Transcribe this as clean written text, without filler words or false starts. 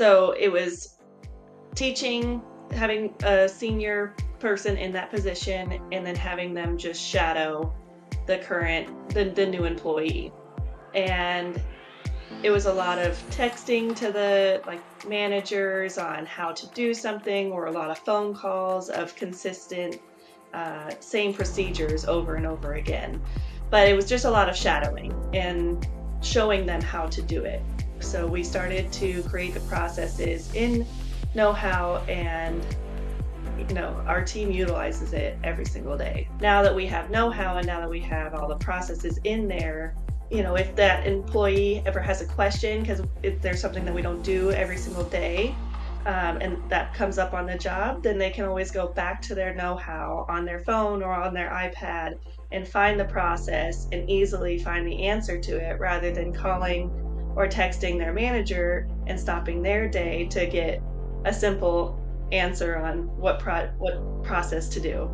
So it was teaching, having a senior person in that position, and then having them just shadow the new employee. And it was a lot of texting to the like managers on how to do something, or a lot of phone calls of consistent, same procedures over and over again. But it was just a lot of shadowing and showing them how to do it. So we started to create the processes in KnowHow, and our team utilizes it every single day. Now that we have KnowHow and now that we have all the processes in there, if that employee ever has a question, because if there's something that we don't do every single day, and that comes up on the job, then they can always go back to their KnowHow on their phone or on their iPad and find the process and easily find the answer to it, rather than calling or texting their manager and stopping their day to get a simple answer on what process to do.